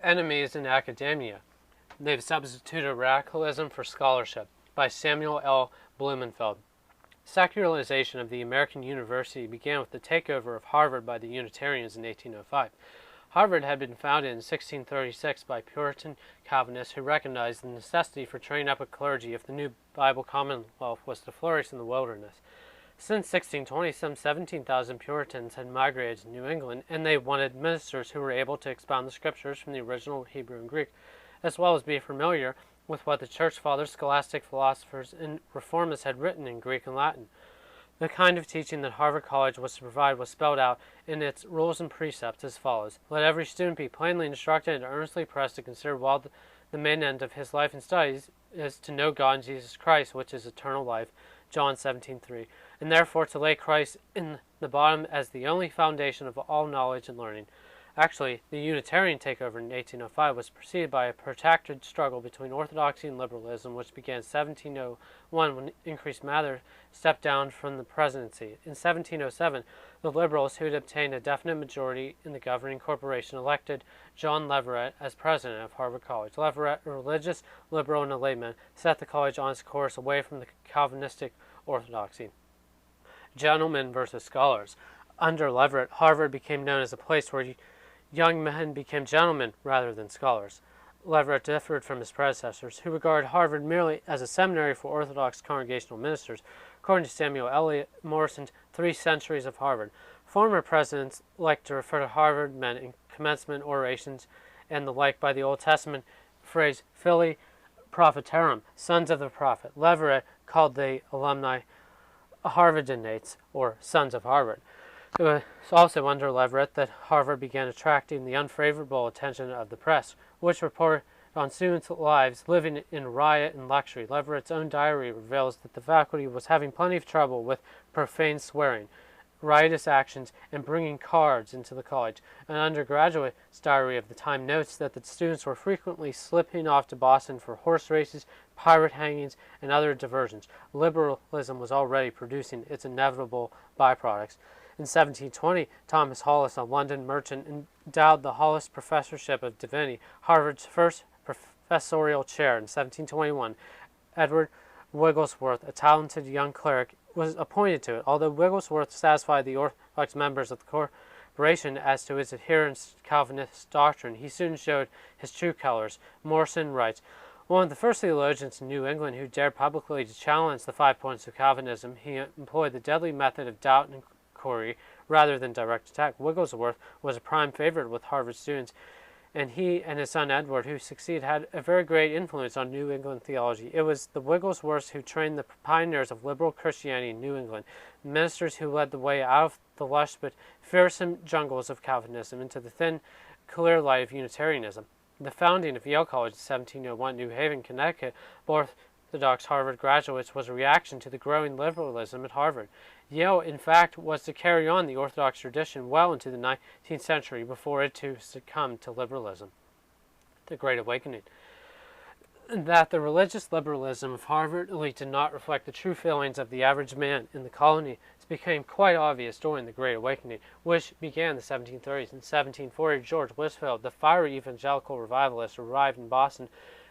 Enemies in Academia. They've substituted radicalism for scholarship by Samuel L. Blumenfeld. Secularization of the American university began with the takeover of Harvard by the Unitarians in 1805. Harvard had been founded in 1636 by Puritan Calvinists who recognized the necessity for training up a clergy if the new Bible Commonwealth was to flourish in the wilderness. Since 1620, some 17,000 Puritans had migrated to New England, and they wanted ministers who were able to expound the scriptures from the original Hebrew and Greek, as well as be familiar with what the Church Fathers, scholastic philosophers, and reformists had written in Greek and Latin. The kind of teaching that Harvard College was to provide was spelled out in its rules and precepts as follows. Let every student be plainly instructed and earnestly pressed to consider while the main end of his life and studies is to know God and Jesus Christ, which is eternal life, John 17:3, and therefore to lay Christ in the bottom as the only foundation of all knowledge and learning. Actually, the Unitarian takeover in 1805 was preceded by a protracted struggle between orthodoxy and liberalism, which began in 1701 when Increase Mather stepped down from the presidency. In 1707, the liberals, who had obtained a definite majority in the governing corporation, elected John Leverett as president of Harvard College. Leverett, a religious liberal and a layman, set the college on its course away from the Calvinistic orthodoxy. Gentlemen versus scholars. Under Leverett, Harvard became known as a place where young men became gentlemen rather than scholars. Leverett differed from his predecessors, who regarded Harvard merely as a seminary for Orthodox congregational ministers. According to Samuel Eliot Morrison's 3 Centuries of Harvard, former presidents liked to refer to Harvard men in commencement orations and the like by the Old Testament phrase Filii Prophetarum, sons of the prophet. Leverett called the alumni Harvardinates, or sons of Harvard. It was also under Leverett that Harvard began attracting the unfavorable attention of the press, which reported on students' lives living in riot and luxury. Leverett's own diary reveals that the faculty was having plenty of trouble with profane swearing, riotous actions, and bringing cards into the college. An undergraduate's diary of the time notes that the students were frequently slipping off to Boston for horse races, pirate hangings, and other diversions. Liberalism was already producing its inevitable byproducts. In 1720, Thomas Hollis, a London merchant, endowed the Hollis Professorship of Divinity, Harvard's first professorial chair. In 1721, Edward Wigglesworth, a talented young cleric, was appointed to it. Although Wigglesworth satisfied the Orthodox members of the corporation as to his adherence to Calvinist doctrine, he soon showed his true colors. Morrison writes, one of the first theologians in New England who dared publicly to challenge the 5 points of Calvinism, he employed the deadly method of doubt and inquiry rather than direct attack. Wigglesworth was a prime favorite with Harvard students, and he and his son Edward, who succeeded, had a very great influence on New England theology. It was the Wigglesworths who trained the pioneers of liberal Christianity in New England, ministers who led the way out of the lush but fearsome jungles of Calvinism into the thin, clear light of Unitarianism. The founding of Yale College in 1701, New Haven, Connecticut, Orthodox Harvard graduates was a reaction to the growing liberalism at Harvard. Yale, in fact, was to carry on the Orthodox tradition well into the 19th century before it too succumbed to liberalism. The Great Awakening. That the religious liberalism of Harvard elite did not reflect the true feelings of the average man in the colony became quite obvious during the Great Awakening, which began in the 1730s. In 1740, George Whitefield, the fiery evangelical revivalist, arrived in Boston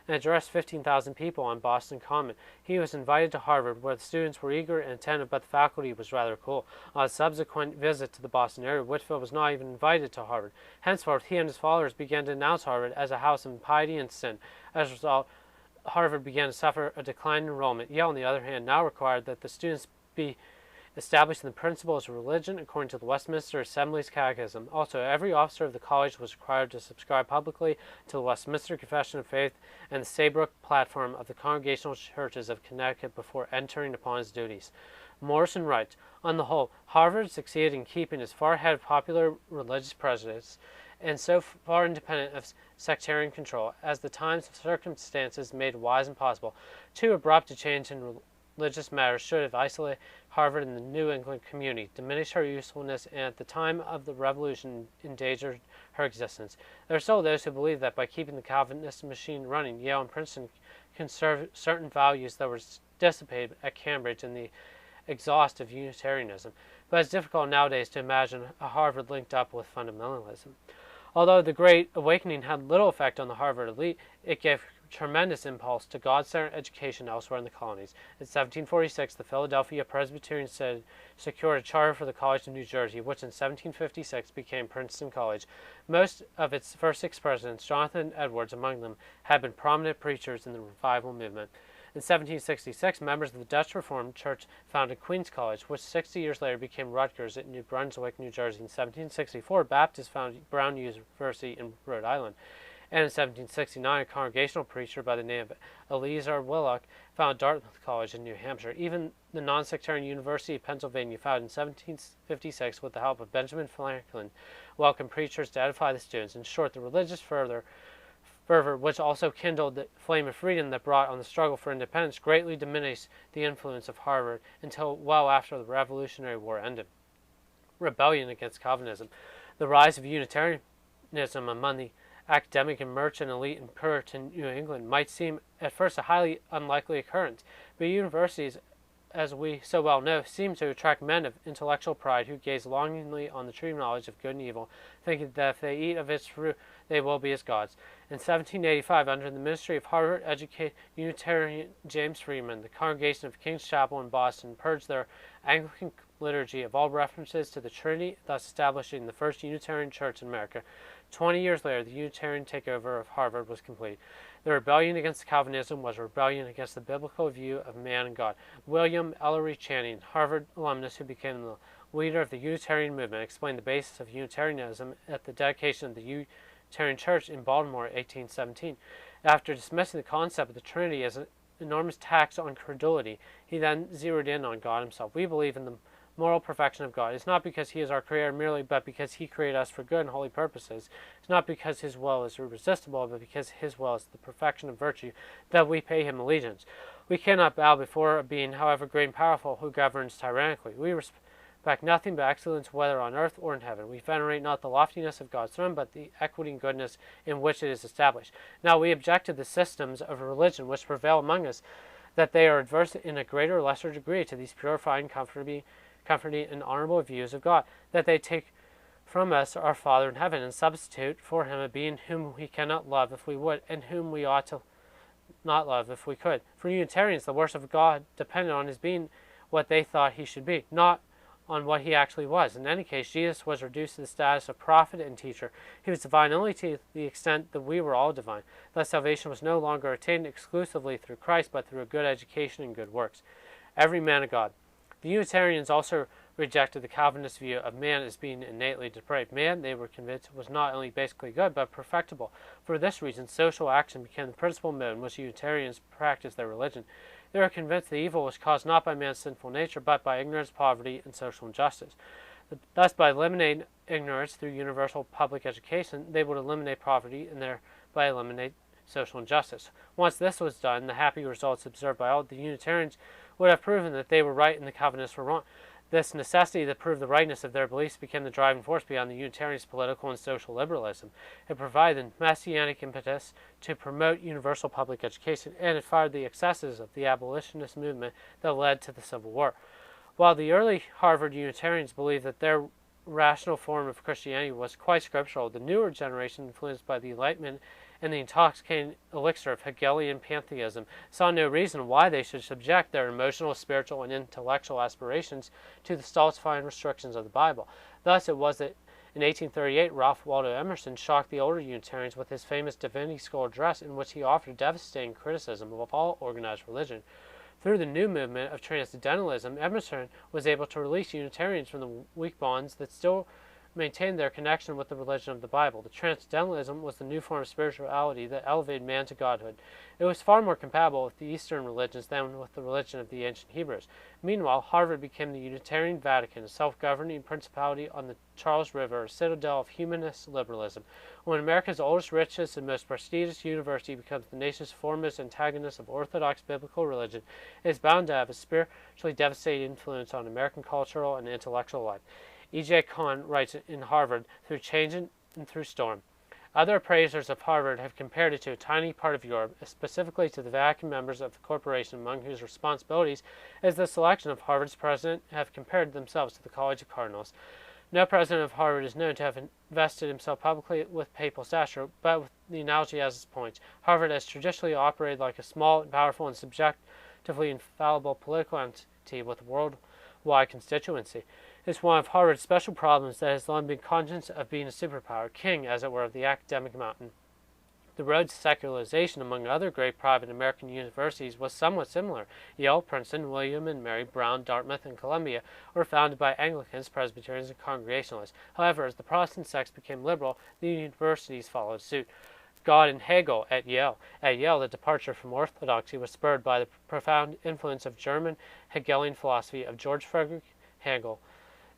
and addressed 15,000 people on Boston Common. He was invited to Harvard, where the students were eager and attentive, but the faculty was rather cool. On a subsequent visit to the Boston area, Whitefield was not even invited to Harvard. Henceforth, he and his followers began to denounce Harvard as a house of impiety and sin. As a result, Harvard began to suffer a decline in enrollment. Yale, on the other hand, now required that the students be established in the principles of religion according to the Westminster Assembly's Catechism. Also, every officer of the college was required to subscribe publicly to the Westminster Confession of Faith and the Saybrook Platform of the Congregational Churches of Connecticut before entering upon his duties. Morrison writes, on the whole, Harvard succeeded in keeping as far ahead of popular religious prejudice and so far independent of sectarian control as the times and circumstances made wise and possible. Too abrupt a change in religious matters should have isolated Harvard in the New England community, diminished her usefulness, and at the time of the Revolution endangered her existence. There are still those who believe that by keeping the Calvinist machine running, Yale and Princeton conserve certain values that were dissipated at Cambridge in the exhaust of Unitarianism, but it's difficult nowadays to imagine a Harvard linked up with fundamentalism. Although the Great Awakening had little effect on the Harvard elite, it gave tremendous impulse to God-centered education elsewhere in the colonies. In 1746, the Philadelphia Presbyterian Synod secured a charter for the College of New Jersey, which in 1756 became Princeton College. Most of its first 6 presidents, Jonathan Edwards among them, had been prominent preachers in the revival movement. In 1766, members of the Dutch Reformed Church founded Queen's College, which 60 years later became Rutgers at New Brunswick, New Jersey. In 1764, Baptists founded Brown University in Rhode Island. And in 1769, a congregational preacher by the name of Eleazar Willock founded Dartmouth College in New Hampshire. Even the non-sectarian University of Pennsylvania, founded in 1756 with the help of Benjamin Franklin, welcomed preachers to edify the students. In short, the religious fervor, which also kindled the flame of freedom that brought on the struggle for independence, greatly diminished the influence of Harvard until well after the Revolutionary War ended. Rebellion against Calvinism. The rise of Unitarianism among the academic and merchant elite in Puritan New England might seem at first a highly unlikely occurrence, but universities, as we so well know, seem to attract men of intellectual pride who gaze longingly on the true knowledge of good and evil, thinking that if they eat of its fruit, they will be as gods. In 1785, under the ministry of Harvard-educated Unitarian James Freeman, the congregation of King's Chapel in Boston purged their Anglican liturgy of all references to the Trinity, thus establishing the first Unitarian church in America. 20 years later, the Unitarian takeover of Harvard was complete. The rebellion against Calvinism was a rebellion against the biblical view of man and God. William Ellery Channing, Harvard alumnus who became the leader of the Unitarian movement, explained the basis of Unitarianism at the dedication of the Unitarian Church in Baltimore in 1817. After dismissing the concept of the Trinity as an enormous tax on credulity, he then zeroed in on God himself. We believe in the moral perfection of God. It's not because he is our creator merely, but because he created us for good and holy purposes. It's not because his will is irresistible, but because his will is the perfection of virtue, that we pay him allegiance. We cannot bow before a being, however great and powerful, who governs tyrannically. We respect nothing but excellence, whether on earth or in heaven. We venerate not the loftiness of God's throne, but the equity and goodness in which it is established. Now we object to the systems of religion which prevail among us, that they are adverse in a greater or lesser degree to these purifying, comforting and honorable views of God, that they take from us our Father in heaven, and substitute for him a being whom we cannot love if we would, and whom we ought to not love if we could. For Unitarians, the worship of God depended on his being what they thought he should be, not on what he actually was. In any case, Jesus was reduced to the status of prophet and teacher. He was divine only to the extent that we were all divine. Thus, salvation was no longer attained exclusively through Christ, but through a good education and good works. Every man of God. The Unitarians also rejected the Calvinist view of man as being innately depraved. Man, they were convinced, was not only basically good, but perfectible. For this reason, social action became the principal mode in which Unitarians practiced their religion. They were convinced the evil was caused not by man's sinful nature, but by ignorance, poverty, and social injustice. Thus, by eliminating ignorance through universal public education, they would eliminate poverty and thereby eliminate social injustice. Once this was done, the happy results observed by all the Unitarians would have proven that they were right and the Calvinists were wrong. This necessity to prove the rightness of their beliefs became the driving force behind the Unitarians' political and social liberalism. It provided the messianic impetus to promote universal public education, and it fired the excesses of the abolitionist movement that led to the Civil War. While the early Harvard Unitarians believed that their rational form of Christianity was quite scriptural, the newer generation, influenced by the Enlightenment and the intoxicating elixir of Hegelian pantheism, saw no reason why they should subject their emotional, spiritual, and intellectual aspirations to the stultifying restrictions of the Bible. Thus it was that in 1838 Ralph Waldo Emerson shocked the older Unitarians with his famous Divinity School address, in which he offered devastating criticism of all organized religion. Through the new movement of Transcendentalism, Emerson was able to release Unitarians from the weak bonds that still maintained their connection with the religion of the Bible. The Transcendentalism was the new form of spirituality that elevated man to godhood. It was far more compatible with the Eastern religions than with the religion of the ancient Hebrews. Meanwhile, Harvard became the Unitarian Vatican, a self-governing principality on the Charles River, a citadel of humanist liberalism. When America's oldest, richest, and most prestigious university becomes the nation's foremost antagonist of orthodox biblical religion, it is bound to have a spiritually devastating influence on American cultural and intellectual life. E.J. Kahn writes in Harvard, through change and through storm. Other appraisers of Harvard have compared it to a tiny part of Europe, specifically to the Vatican members of the corporation, among whose responsibilities is the selection of Harvard's president, have compared themselves to the College of Cardinals. No president of Harvard is known to have invested himself publicly with papal stature, but with the analogy as its point, Harvard has traditionally operated like a small, powerful, and subjectively infallible political entity with a worldwide constituency. It's one of Harvard's special problems that has long been conscious of being a superpower, king, as it were, of the academic mountain. The road to secularization among other great private American universities was somewhat similar. Yale, Princeton, William and Mary, Brown, Dartmouth, and Columbia were founded by Anglicans, Presbyterians, and Congregationalists. However, as the Protestant sects became liberal, the universities followed suit. God and Hegel at Yale. At Yale, the departure from orthodoxy was spurred by the profound influence of German Hegelian philosophy of George Friedrich Hegel,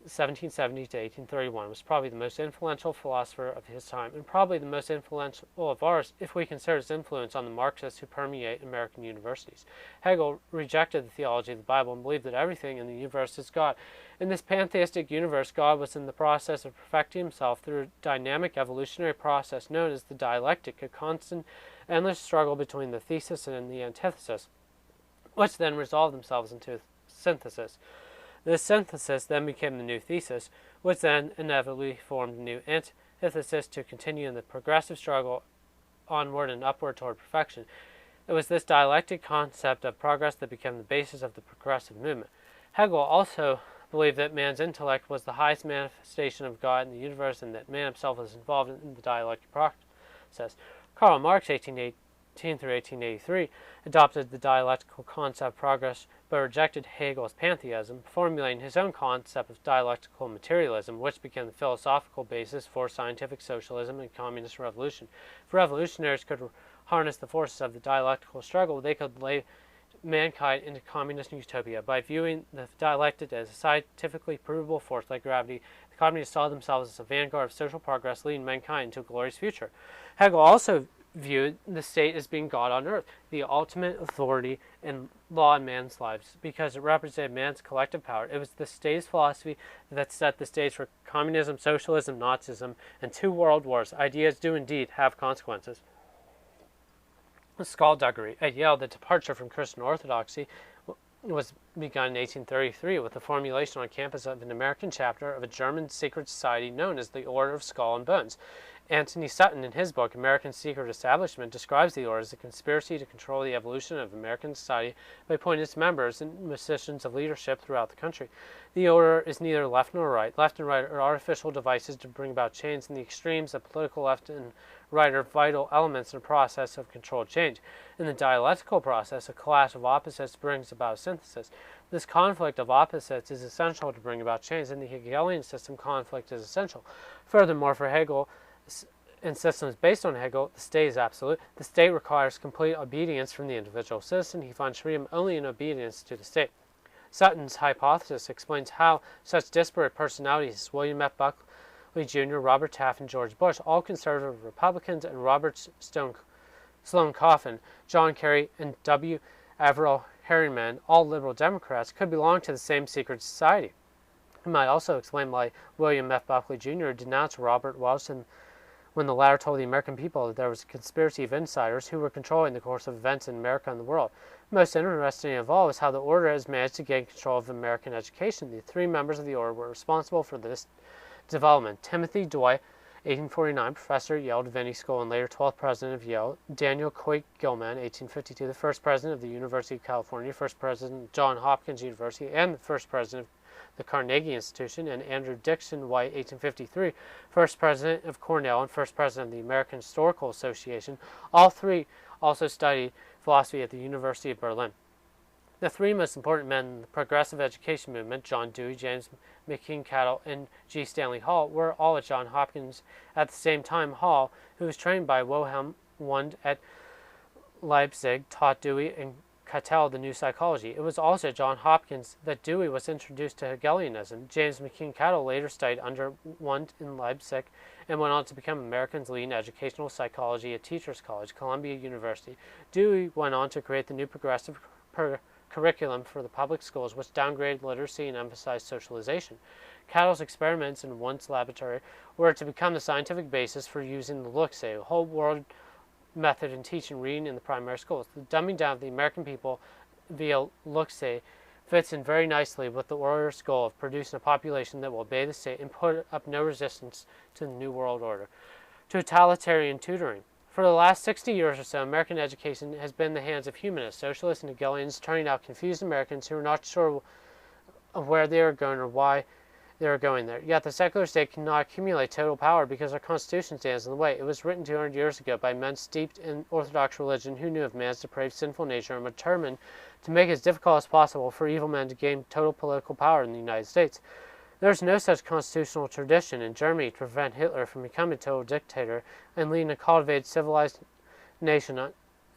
1770 to 1831, was probably the most influential philosopher of his time, and probably the most influential of ours if we consider his influence on the Marxists who permeate American universities. Hegel rejected the theology of the Bible and believed that everything in the universe is God. In this pantheistic universe, God was in the process of perfecting himself through a dynamic evolutionary process known as the dialectic, a constant, endless struggle between the thesis and the antithesis, which then resolved themselves into synthesis. This synthesis then became the new thesis, which then inevitably formed a new antithesis to continue in the progressive struggle onward and upward toward perfection. It was this dialectic concept of progress that became the basis of the progressive movement. Hegel also believed that man's intellect was the highest manifestation of God in the universe and that man himself was involved in the dialectic process. Karl Marx, 1818 through 1883, adopted the dialectical concept of progress but rejected Hegel's pantheism, formulating his own concept of dialectical materialism, which became the philosophical basis for scientific socialism and communist revolution. If revolutionaries could harness the forces of the dialectical struggle, they could lay mankind into communist utopia. By viewing the dialectic as a scientifically provable force like gravity, the communists saw themselves as a vanguard of social progress leading mankind into a glorious future. Hegel also viewed the state as being God on earth, the ultimate authority and law in man's lives, because it represented man's collective power. It was the state's philosophy that set the stage for communism, socialism, Nazism, and 2 world wars. Ideas do indeed have consequences. Skullduggery. At Yale, the departure from Christian orthodoxy was begun in 1833 with the formulation on campus of an American chapter of a German secret society known as the Order of Skull and Bones. Anthony Sutton, in his book American Secret Establishment, describes the order as a conspiracy to control the evolution of American society by appointing its members in positions of leadership throughout the country. The order is neither left nor right. Left and right are artificial devices to bring about change, and the extremes of political left and right are vital elements in the process of controlled change. In the dialectical process, a clash of opposites brings about a synthesis. This conflict of opposites is essential to bring about change. In the Hegelian system, conflict is essential. Furthermore, for Hegel, in systems based on Hegel, the state is absolute. The state requires complete obedience from the individual citizen. He finds freedom only in obedience to the state. Sutton's hypothesis explains how such disparate personalities as William F. Buckley Jr., Robert Taft, and George Bush, all conservative Republicans, and Robert Sloan Coffin, John Kerry, and W. Averell Harriman, all liberal Democrats, could belong to the same secret society. It might also explain why William F. Buckley Jr. denounced Robert Wilson when the latter told the American people that there was a conspiracy of insiders who were controlling the course of events in America and the world. Most interesting of all is how the order has managed to gain control of American education. The 3 members of the order were responsible for this development: Timothy Dwight, 1849, professor at Yale Divinity School and later 12th president of Yale; Daniel Coit Gilman, 1852, the first president of the University of California, first president of Johns Hopkins University, and the first president of the Carnegie Institution; and Andrew Dickson White, 1853, first president of Cornell and first president of the American Historical Association. All 3 also studied philosophy at the University of Berlin. The 3 most important men in the progressive education movement, John Dewey, James McKean Cattell, and G. Stanley Hall, were all at Johns Hopkins at the same time. Hall, who was trained by Wilhelm Wundt at Leipzig, taught Dewey and Cattell the new psychology. It was also at Johns Hopkins that Dewey was introduced to Hegelianism. James McKean Cattell later studied under Wundt in Leipzig and went on to become America's leading educational psychology at Teachers College, Columbia University. Dewey went on to create the new progressive curriculum for the public schools, which downgraded literacy and emphasized socialization. Cattell's experiments in Wundt's laboratory were to become the scientific basis for using the Luxé, a whole world method in teaching reading in the primary schools. The dumbing down of the American people via Luxé fits in very nicely with the Order's goal of producing a population that will obey the state and put up no resistance to the New World Order. Totalitarian tutoring. For the last 60 years or so, American education has been in the hands of humanists, socialists, and Hegelians, turning out confused Americans who are not sure of where they are going or why they are going there. Yet the secular state cannot accumulate total power because our Constitution stands in the way. It was written 200 years ago by men steeped in Orthodox religion who knew of man's depraved sinful nature and were determined to make it as difficult as possible for evil men to gain total political power in the United States. There is no such constitutional tradition in Germany to prevent Hitler from becoming a total dictator and leading a cultivated, civilized nation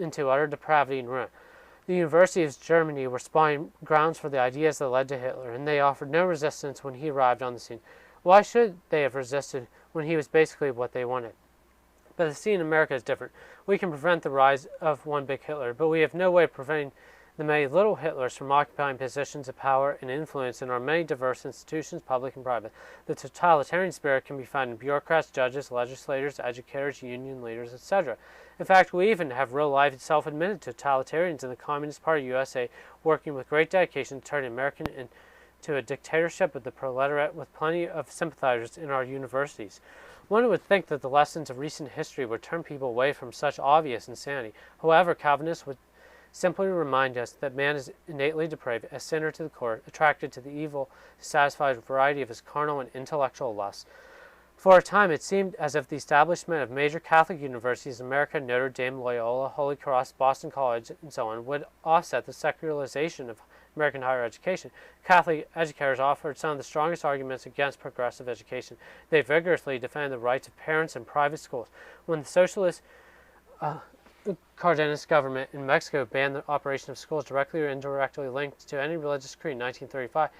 into utter depravity and ruin. The universities of Germany were spawning grounds for the ideas that led to Hitler, and they offered no resistance when he arrived on the scene. Why should they have resisted when he was basically what they wanted? But the scene in America is different. We can prevent the rise of one big Hitler, but we have no way of preventing the many little Hitlers from occupying positions of power and influence in our many diverse institutions, public and private. The totalitarian spirit can be found in bureaucrats, judges, legislators, educators, union leaders, etc. In fact, we even have real-life self-admitted totalitarians in the Communist Party of USA working with great dedication to turn America into a dictatorship of the proletariat with plenty of sympathizers in our universities. One would think that the lessons of recent history would turn people away from such obvious insanity. However, Calvinists would simply remind us that man is innately depraved, a sinner to the core, attracted to the evil to satisfy a variety of his carnal and intellectual lusts. For a time, it seemed as if the establishment of major Catholic universities in America, Notre Dame, Loyola, Holy Cross, Boston College, and so on, would offset the secularization of American higher education. Catholic educators offered some of the strongest arguments against progressive education. They vigorously defended the rights of parents in private schools. When the socialist Cardenas government in Mexico banned the operation of schools directly or indirectly linked to any religious creed in 1935,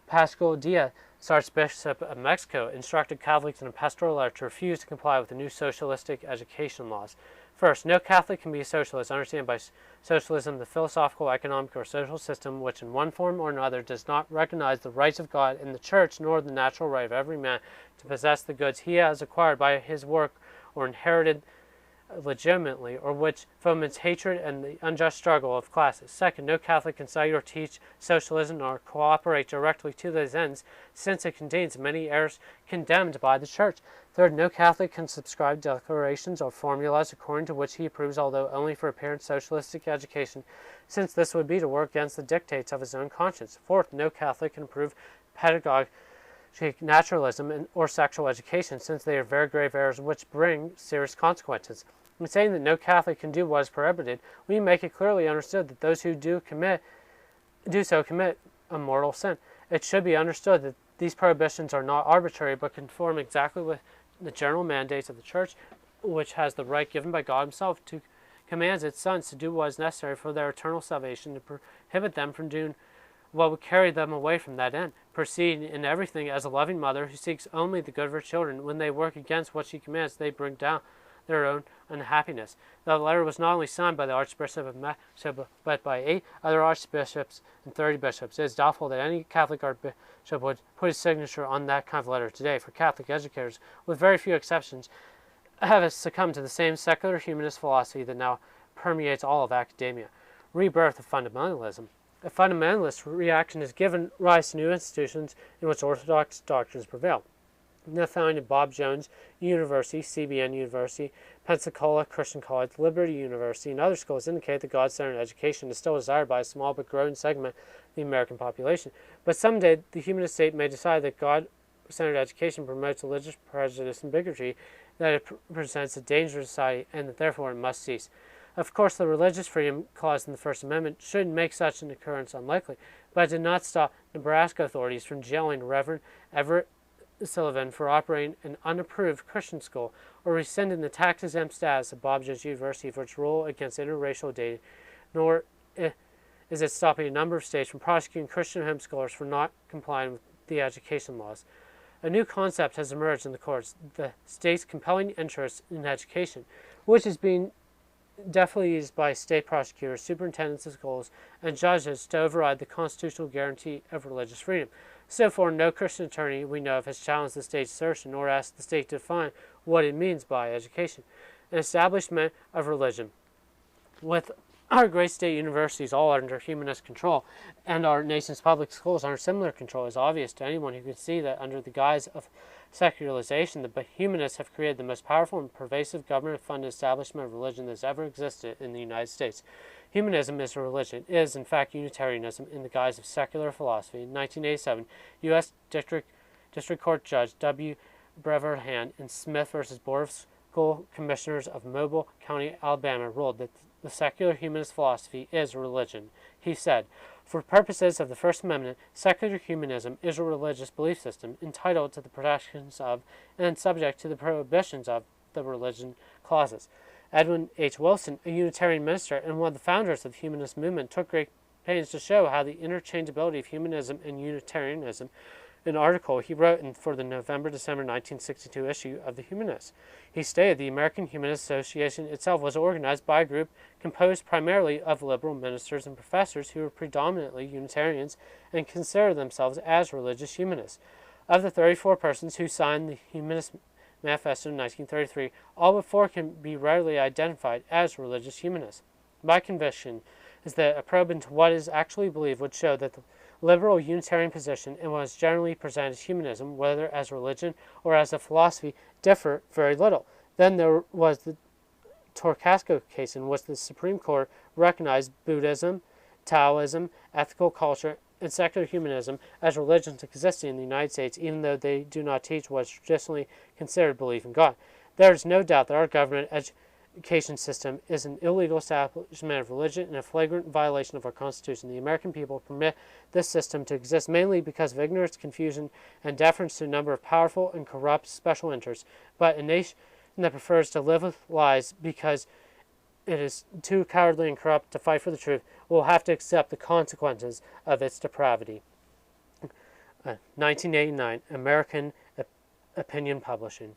Pascual Diaz, Archbishop of Mexico, instructed Catholics in a pastoral letter to refuse to comply with the new socialistic education laws. First, no Catholic can be a socialist, understanding by socialism the philosophical, economic, or social system which in one form or another does not recognize the rights of God and the Church, nor the natural right of every man to possess the goods he has acquired by his work or inherited legitimately, or which foments hatred and the unjust struggle of classes. Second, no Catholic can study or teach socialism or cooperate directly to those ends, since it contains many errors condemned by the Church. Third, no Catholic can subscribe declarations or formulas according to which he approves, although only for apparent socialistic education, since this would be to work against the dictates of his own conscience. Fourth, no Catholic can approve pedagogic naturalism or sexual education, since they are very grave errors which bring serious consequences. In saying that no Catholic can do what is prohibited, we make it clearly understood that those who do so commit a mortal sin. It should be understood that these prohibitions are not arbitrary, but conform exactly with the general mandates of the Church, which has the right given by God himself to command its sons to do what is necessary for their eternal salvation, to prohibit them from doing what would carry them away from that end, proceeding in everything as a loving mother who seeks only the good of her children. When they work against what she commands, they bring down their own unhappiness. The letter was not only signed by the Archbishop of Mexico, but by 8 other archbishops and 30 bishops. It is doubtful that any Catholic archbishop would put his signature on that kind of letter today, for Catholic educators, with very few exceptions, have succumbed to the same secular humanist philosophy that now permeates all of academia. Rebirth of fundamentalism. A fundamentalist reaction has given rise to new institutions in which orthodox doctrines prevail. The founding of Bob Jones University, CBN University, Pensacola Christian College, Liberty University, and other schools indicate that God-centered education is still desired by a small but growing segment of the American population. But someday, the humanist state may decide that God-centered education promotes religious prejudice and bigotry, that it presents a danger to society, and that therefore it must cease. Of course, the religious freedom clause in the First Amendment should make such an occurrence unlikely, but it did not stop Nebraska authorities from jailing Reverend Everett Sullivan for operating an unapproved Christian school, or rescinding the tax-exempt status of Bob Jones University for its rule against interracial dating, nor is it stopping a number of states from prosecuting Christian homeschoolers for not complying with the education laws. A new concept has emerged in the courts, the state's compelling interest in education, which is being definitely used by state prosecutors, superintendents of schools, and judges to override the constitutional guarantee of religious freedom. So far, no Christian attorney we know of has challenged the state's assertion or asked the state to define what it means by education. An establishment of religion with Our great state universities all are under humanist control, and our nation's public schools are under similar control. It's obvious to anyone who can see that under the guise of secularization, the humanists have created the most powerful and pervasive government-funded establishment of religion that has ever existed in the United States. Humanism is a religion. It is, in fact, Unitarianism in the guise of secular philosophy. In 1987, U.S. District Court Judge W. Breverhan in Smith v. Board of School Commissioners of Mobile County, Alabama, ruled that the secular humanist philosophy is a religion. He said, "For purposes of the First Amendment, secular humanism is a religious belief system entitled to the protections of and subject to the prohibitions of the religion clauses." Edwin H. Wilson, a Unitarian minister and one of the founders of the humanist movement, took great pains to show how the interchangeability of humanism and Unitarianism in an article he wrote for the November-December 1962 issue of The Humanist. He stated the American Humanist Association itself was organized by a group composed primarily of liberal ministers and professors who were predominantly Unitarians and considered themselves as religious humanists. Of the 34 persons who signed the Humanist Manifesto in 1933, all but 4 can be readily identified as religious humanists. My conviction is that a probe into what is actually believed would show that the liberal Unitarian position and what is generally presented as humanism, whether as religion or as a philosophy, differ very little. Then there was the Torcasco case in which the Supreme Court recognized Buddhism, Taoism, ethical culture, and secular humanism as religions existing in the United States, even though they do not teach what is traditionally considered belief in God. There is no doubt that our government education system is an illegal establishment of religion and a flagrant violation of our Constitution. The American people permit this system to exist mainly because of ignorance, confusion, and deference to a number of powerful and corrupt special interests. But a nation that prefers to live with lies because it is too cowardly and corrupt to fight for the truth will have to accept the consequences of its depravity. 1989, American Opinion Publishing.